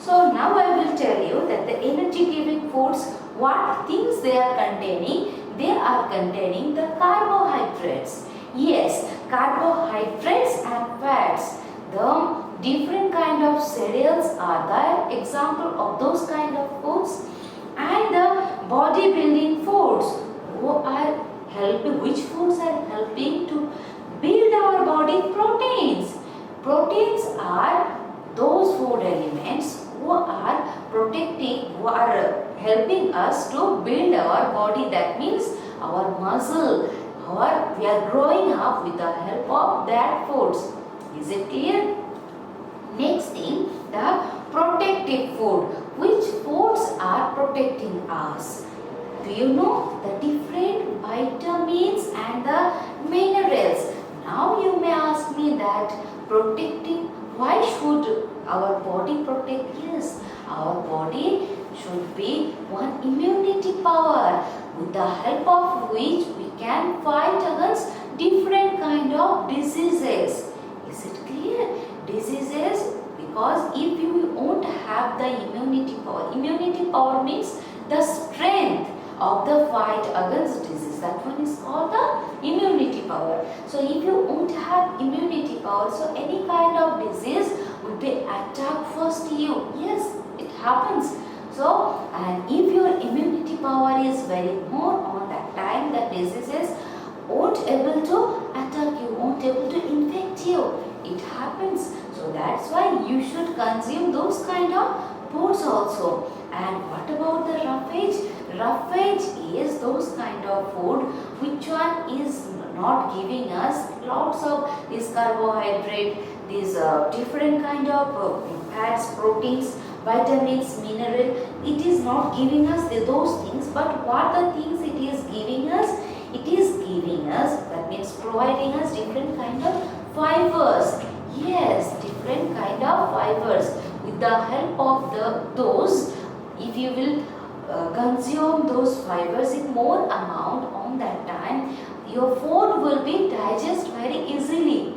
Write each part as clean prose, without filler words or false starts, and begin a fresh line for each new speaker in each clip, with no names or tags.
So now I will tell you that the energy giving foods, what things they are containing. They are containing the carbohydrates. Yes, carbohydrates and fats. The different kind of cereals are the example of those kind of foods, and the bodybuilding foods who are helping, which foods are helping to build our body. Proteins. Proteins are those food elements who are protecting, who are helping us to build our body. That means our muscle, we are growing up with the help of that foods. Is it clear? Next thing, the protective food. Which foods are protecting us? Do you know the different vitamins and the minerals? Now you may ask me that protecting, why should our body protect? Yes, our body should be one immunity power, with the help of which we can fight against different kind of diseases. Is it clear? Diseases, because if you won't have the immunity power means the strength of the fight against disease. That one is called the immunity power. So if you won't have immunity power, so any kind of disease will be attacked first to you. Yes, it happens. So, and if your immunity power is very more, on that time the diseases won't able to attack you, won't able to infect you. It happens. So that's why you should consume those kind of foods also. And what about the roughage? Roughage is those kind of food which one is not giving us lots of this carbohydrate, these different kind of fats, proteins, vitamins, mineral. It is not giving us those things, but what the things it is giving us? It is giving us, that means providing us different kind of fibers. Yes, different kind of fibers. With the help of those, if you will consume those fibers in more amount on that time, your food will be digest very easily.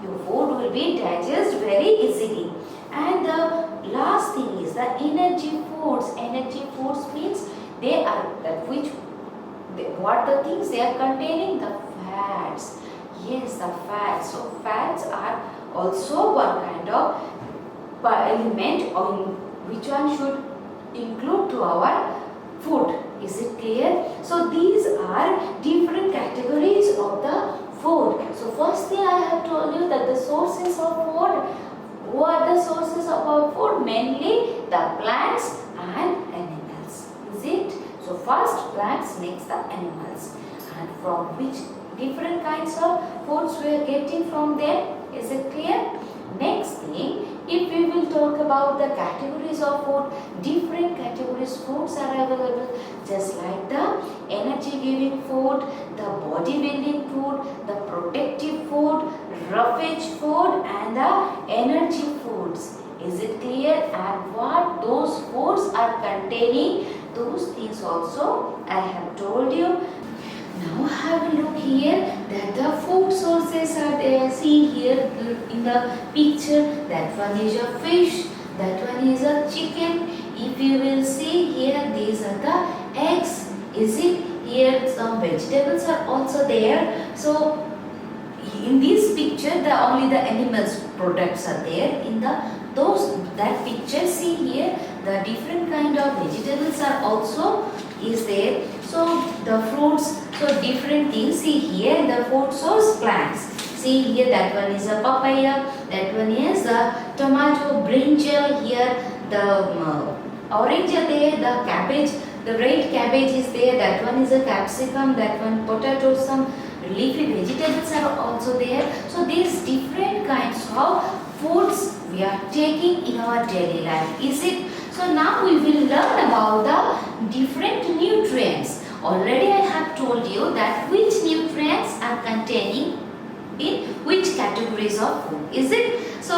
Your food will be digest very easily. And the last thing is the energy foods. Energy foods means they are that what the things they are containing? The fats. Yes, the fats. So fats are also one kind of element on which one should include to our food. Is it clear? So these are different categories of the food. So first thing I have told you that the sources of food. Who are the sources of our food? Mainly the plants and animals. Is it? So first plants, next the animals. And from which different kinds of foods we are getting from them? Is it clear? Next thing, if we will talk about the categories of food, different categories foods are available, just like the energy giving food, the bodybuilding food, the protective food, roughage food, and the energy foods. Is it clear? And what those foods are containing, those things also I have told you. Now have a look here that the food sources are there. See here in the picture, that one is a fish, that one is a chicken. If you will see here, these are the eggs. Is it? Here some vegetables are also there. So in this picture, only the animals products are there. In that picture, see here the different kind of vegetables are also is there. So the fruits, so different things. See here the food source plants. See here that one is a papaya, that one is a tomato, brinjal. Here the orange are there, the cabbage, the red cabbage is there. That one is a capsicum, that one potato, some leafy vegetables are also there. So these different kinds of foods we are taking in our daily life. Is it? So now we will learn about the different nutrients. Already I have told you that which nutrients are containing in which categories of food. Is it? So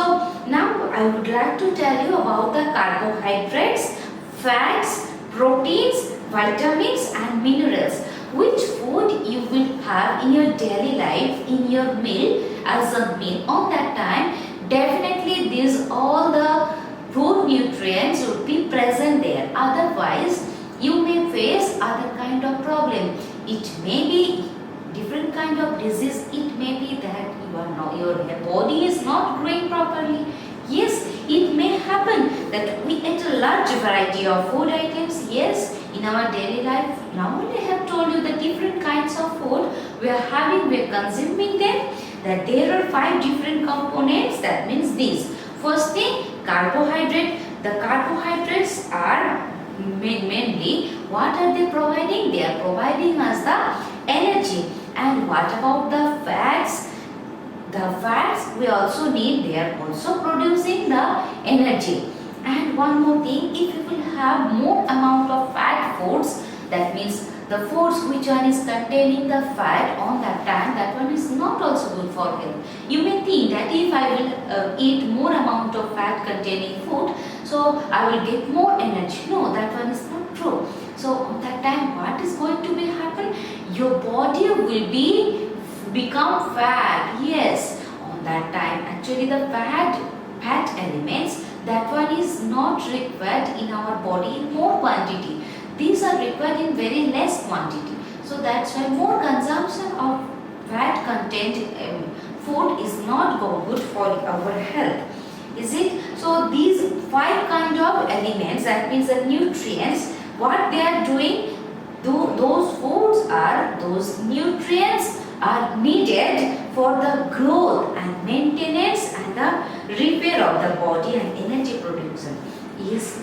now I would like to tell you about the carbohydrates, fats, proteins, vitamins and minerals. Which food you will have in your daily life, in your meal, as a meal on that time. Definitely these all the food nutrients would be present there. Otherwise, you may face other kind of problem. It may be different kind of disease. It may be that your body is not growing properly. Yes, it may happen that we eat a large variety of food items. Yes, in our daily life. Now only I have told you the different kinds of food we are having, we are consuming them. That there are 5 different components. That means these. First thing, carbohydrate. The carbohydrates are mainly, what are they providing? They are providing us the energy. And what about the fats? The fats we also need, they are also producing the energy. And one more thing, if you will have more amount of fat foods, that means the foods which one is containing the fat on that time, that one is not also good for health. You may think that if I will eat more amount of fat containing food, so I will get more energy. No, that one is not true. So on that time, what is going to be happen? Your body will become fat. Yes, on that time, actually the fat elements, that one is not required in our body in more quantity. These are required in very less quantity. So that's why more consumption of fat content food is not good for our health. Is it? So these 5 kind of elements, that means the nutrients, what they are doing, those nutrients are needed for the growth and maintenance and the repair of the body and energy production. Yes.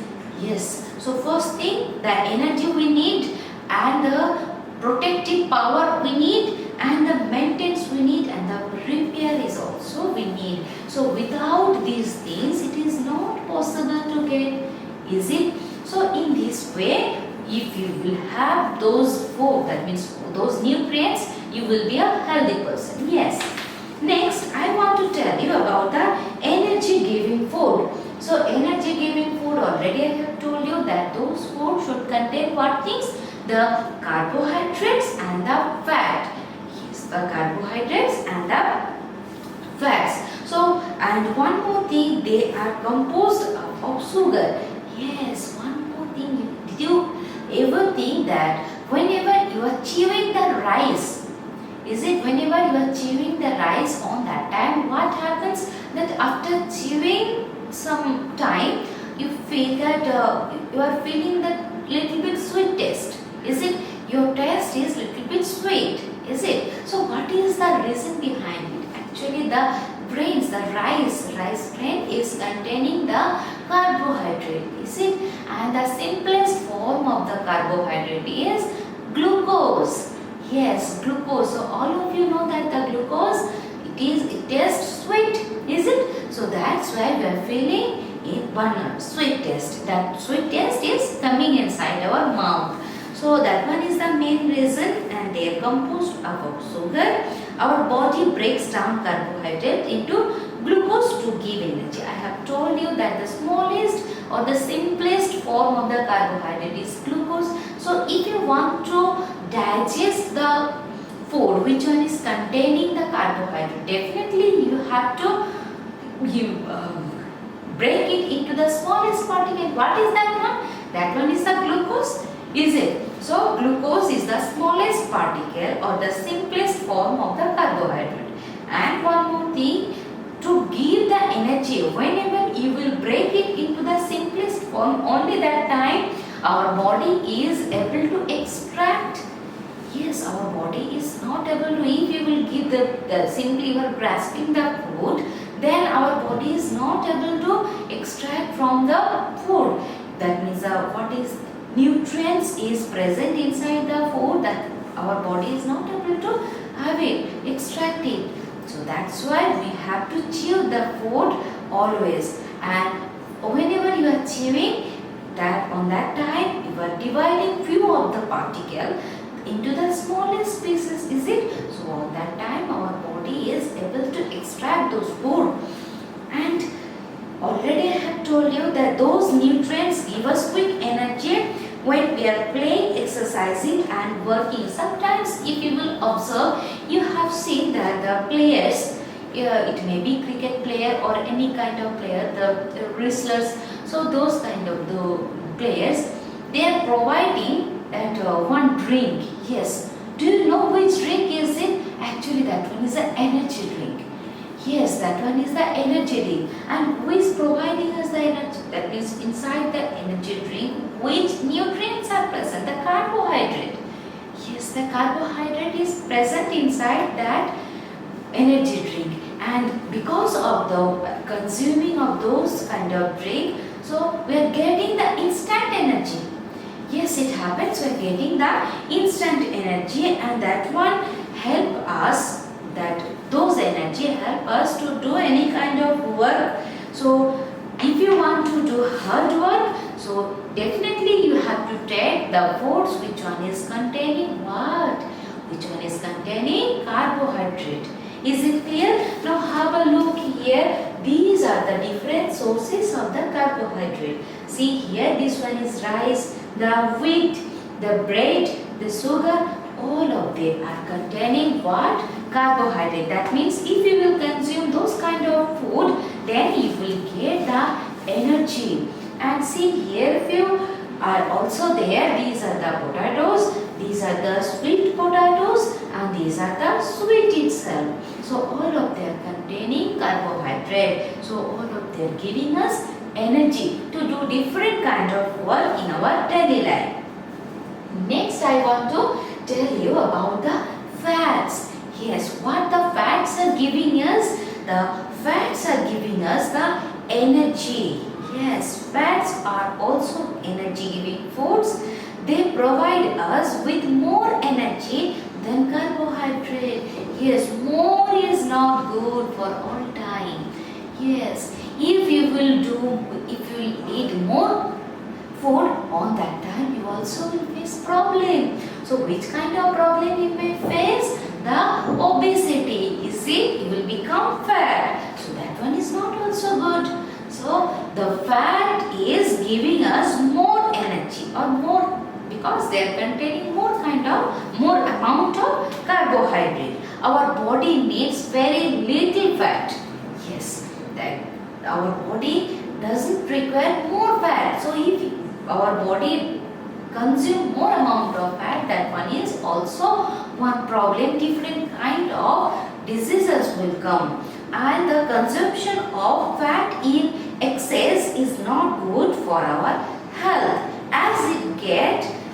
So first thing, the energy we need and the protective power we need and the maintenance we need and the repair is also we need. So without these things, it is not possible to get. Is it? So in this way, if you will have those food, that means those nutrients, you will be a healthy person. Yes. Next, I want to tell you about the energy giving food. So energy giving food, already I have told you that those food should contain what things? The carbohydrates and the fat. Yes, the carbohydrates and the fats. So, and one more thing, they are composed of sugar. Yes, one more thing. Did you ever think that whenever you are chewing the rice, is it whenever you are chewing the rice on that time, what happens? That after chewing some time, you feel that you are feeling that little bit sweet taste. Is it? Your taste is little bit sweet. Is it? So what is the reason behind it? Actually, the grains, the rice grain is containing the carbohydrate. Is it? And the simplest form of the carbohydrate is glucose. Yes, glucose. So all of you know that the glucose, it tastes sweet. Is it? So that's why we are feeling one sweet taste. That sweet taste is coming inside our mouth. So that one is the main reason, and they are composed of sugar. Our body breaks down carbohydrate into glucose to give energy. I have told you that the smallest or the simplest form of the carbohydrate is glucose. So if you want to digest the food which one is containing the carbohydrate, definitely you have to break it into the smallest particle. What is that one? That one is the glucose. Is it? So glucose is the smallest particle or the simplest form of the carbohydrate. And one more thing, to give the energy, whenever you will break it into the simplest form, only that time our body is able to extract. Yes, our body is not able to, if you will give the simply you are grasping the food, then our body is not able to extract from the food. That means what is nutrients is present inside the food that our body is not able to have it, extract it. So that's why we have to chew the food always. And whenever you are chewing, that on that time you are dividing few of the particle into the smallest pieces. Is it? So on that time our body is able to extract those food. And already I have told you that those nutrients give us quick energy when we are playing, exercising and working. Sometimes if you will observe, you have seen that the players, it may be cricket player or any kind of player, the wrestlers, So those kind of the players, they are providing that one drink. Yes. Do you know which drink is it? Actually, that one is an energy drink. Yes, that one is the energy drink. And who is providing us the energy? That means inside the energy drink, which nutrients are present? The carbohydrate. Yes, the carbohydrate is present inside that energy drink. And because of the consuming of those kind of drink, so we are getting the instant energy. Yes, it happens. We are getting the instant energy, and that one help us. That those energy help us to do any kind of work. So if you want to do hard work, so definitely you have to take the foods which one is containing what? Which one is containing carbohydrate. Is it clear? Now have a look here. These are the different sources of the carbohydrate. See here, this one is rice, the wheat, the bread, the sugar. All of them are containing what? Carbohydrate. That means if you will consume those kind of food, then you will get the energy. And see here, if you are also there, these are the potatoes, these are the sweet potatoes, and these are the sweet itself. So all of them containing carbohydrate. So all of them giving us energy to do different kind of work in our daily life. Next, I want to tell you about the fats. Yes, what the fats are giving us? The fats are giving us the energy. Yes, fats are also energy giving foods. They provide us with more energy than carbohydrate. Yes, more is not good for all time. Yes, if you will eat more food on that time, you also will face problem. So which kind of problem you may face? The obesity. You see, you will become fat. So that one is not also good. So the fat is giving us more energy or more, because they are containing more amount of carbohydrate. Our body needs very little fat. Yes, that our body doesn't require more fat. So if our body consume more amount of fat, that one is also one problem. Different kind of diseases will come, and the consumption of fat in excess is not good for our health, as it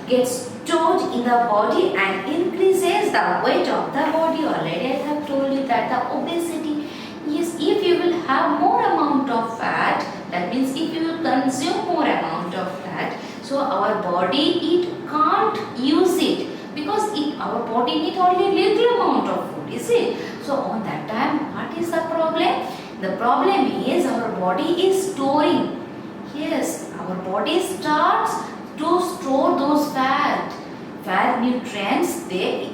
gets stored in the body and increases the weight of the body. Already I have told you that the obesity. Yes, if you will have more amount of fat, that means if you will consume more amount of fat, so our body, it can't use it, because our body needs only little amount of food, is it? So on that time, what is the problem? The problem is our body is storing. Yes, our body starts to store those fat nutrients. They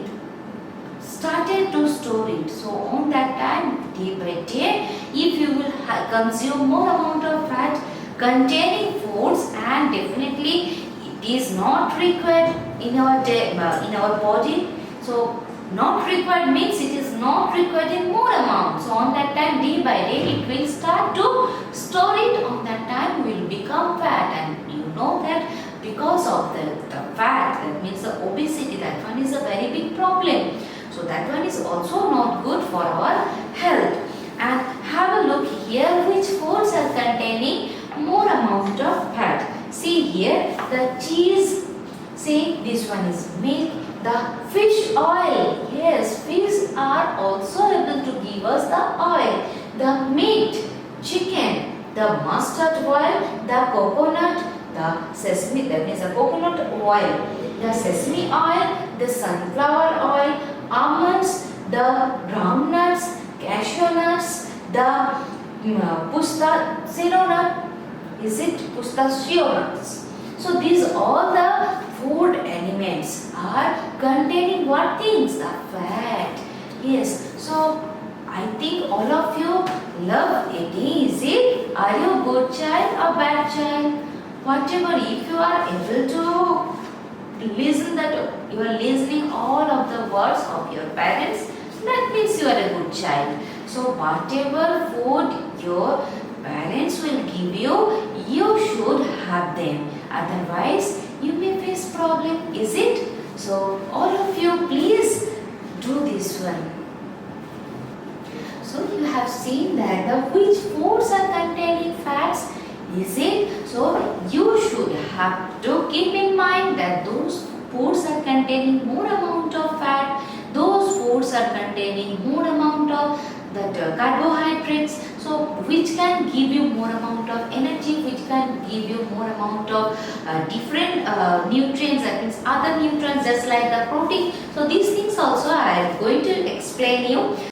started to store it. So on that time, day by day, if you will consume more amount of fat containing foods, and definitely it is not required in our body. So not required means it is not required in more amount. So on that time, day by day, it will start to store it. On that time, will become fat, and you know that because of the fat, that means the obesity, that one is a very big problem. So that one is also not good for our health. And have a look here, which foods are containing more amount of fat. See here, the cheese. See, this one is milk. The fish oil. Yes, fish are also able to give us the oil. The meat, chicken, the mustard oil, the coconut, the sesame, that means the coconut oil, the sesame oil, the sunflower oil, almonds, the groundnuts, cashew nuts, the pistachio nut. Is it pistachio nuts? So these all the food elements are containing what things? The fat. Yes. So I think all of you love eating. Is it? Are you a good child or bad child? Whatever, if you are able to listen, that you are listening all of the words of your parents, that means you are a good child. So whatever food your parents will give you, you should have them. Otherwise, you may face problem, is it? So, all of you please do this one. So, you have seen that the which foods are containing fats, is it? So, you should have to keep in mind that those foods are containing more amount of fat, those foods are containing more amount of that carbohydrates, so which can give you more amount of energy, which can give you more amount of different nutrients, that means other nutrients just like the protein. So these things also I am going to explain you.